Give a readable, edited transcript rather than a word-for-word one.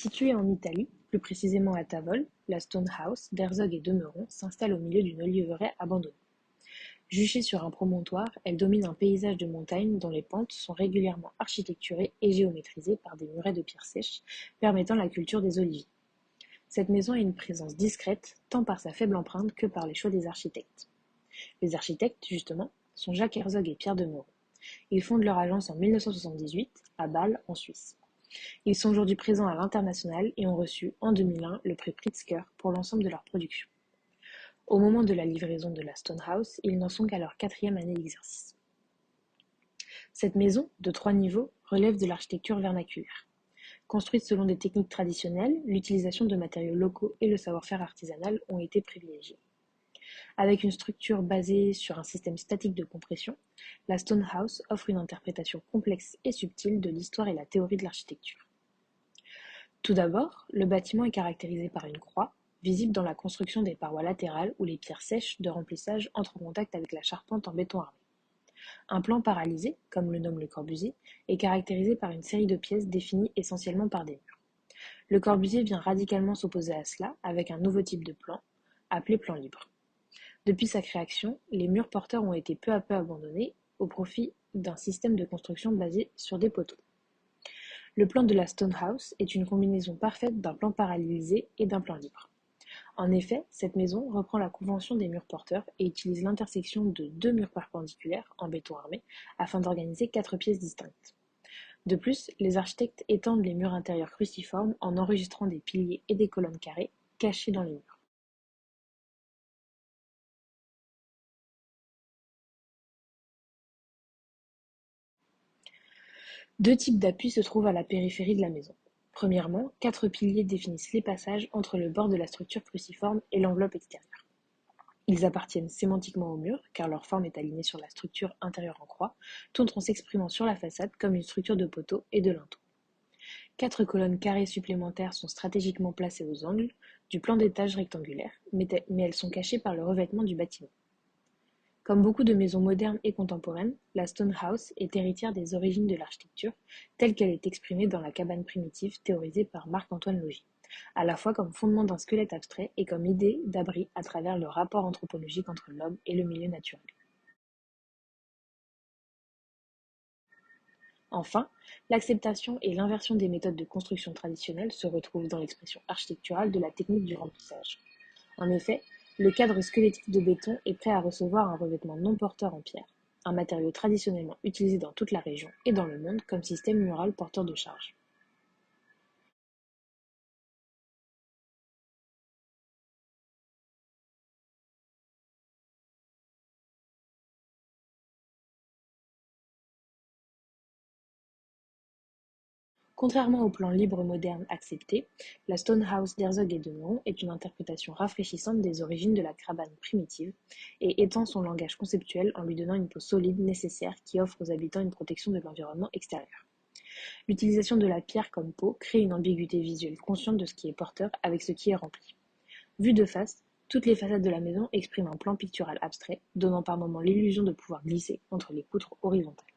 Située en Italie, plus précisément à Tavol, la Stone House d'Herzog et de Meuron s'installe au milieu d'une oliveraie abandonnée. Juchée sur un promontoire, elle domine un paysage de montagnes dont les pentes sont régulièrement architecturées et géométrisées par des murets de pierres sèches permettant la culture des oliviers. Cette maison a une présence discrète tant par sa faible empreinte que par les choix des architectes. Les architectes, justement, sont Jacques Herzog et Pierre de Meuron. Ils fondent leur agence en 1978 à Bâle, en Suisse. Ils sont aujourd'hui présents à l'international et ont reçu, en 2001, le prix Pritzker pour l'ensemble de leur production. Au moment de la livraison de la Stone House, ils n'en sont qu'à leur 4e année d'exercice. Cette maison, de 3 niveaux, relève de l'architecture vernaculaire. Construite selon des techniques traditionnelles, l'utilisation de matériaux locaux et le savoir-faire artisanal ont été privilégiés. Avec une structure basée sur un système statique de compression, la Stone House offre une interprétation complexe et subtile de l'histoire et la théorie de l'architecture. Tout d'abord, le bâtiment est caractérisé par une croix, visible dans la construction des parois latérales où les pierres sèches de remplissage entrent en contact avec la charpente en béton armé. Un plan paralysé, comme le nomme Le Corbusier, est caractérisé par une série de pièces définies essentiellement par des murs. Le Corbusier vient radicalement s'opposer à cela avec un nouveau type de plan, appelé plan libre. Depuis sa création, les murs porteurs ont été peu à peu abandonnés au profit d'un système de construction basé sur des poteaux. Le plan de la Stone House est une combinaison parfaite d'un plan paralysé et d'un plan libre. En effet, cette maison reprend la convention des murs porteurs et utilise l'intersection de 2 murs perpendiculaires en béton armé afin d'organiser 4 pièces distinctes. De plus, les architectes étendent les murs intérieurs cruciformes en enregistrant des piliers et des colonnes carrées cachées dans les murs. Deux types d'appuis se trouvent à la périphérie de la maison. Premièrement, 4 piliers définissent les passages entre le bord de la structure cruciforme et l'enveloppe extérieure. Ils appartiennent sémantiquement au mur, car leur forme est alignée sur la structure intérieure en croix, tout en s'exprimant sur la façade comme une structure de poteaux et de linteaux. 4 colonnes carrées supplémentaires sont stratégiquement placées aux angles du plan d'étage rectangulaire, mais elles sont cachées par le revêtement du bâtiment. Comme beaucoup de maisons modernes et contemporaines, la Stone House est héritière des origines de l'architecture, telle qu'elle est exprimée dans la cabane primitive théorisée par Marc-Antoine Logis, à la fois comme fondement d'un squelette abstrait et comme idée d'abri à travers le rapport anthropologique entre l'homme et le milieu naturel. Enfin, l'acceptation et l'inversion des méthodes de construction traditionnelles se retrouvent dans l'expression architecturale de la technique du remplissage. En effet, le cadre squelettique de béton est prêt à recevoir un revêtement non porteur en pierre, un matériau traditionnellement utilisé dans toute la région et dans le monde comme système mural porteur de charge. Contrairement au plan libre moderne accepté, la Stone House d'Herzog et de Meuron est une interprétation rafraîchissante des origines de la cabane primitive et étend son langage conceptuel en lui donnant une peau solide nécessaire qui offre aux habitants une protection de l'environnement extérieur. L'utilisation de la pierre comme peau crée une ambiguïté visuelle consciente de ce qui est porteur avec ce qui est rempli. Vues de face, toutes les façades de la maison expriment un plan pictural abstrait, donnant par moments l'illusion de pouvoir glisser entre les poutres horizontales.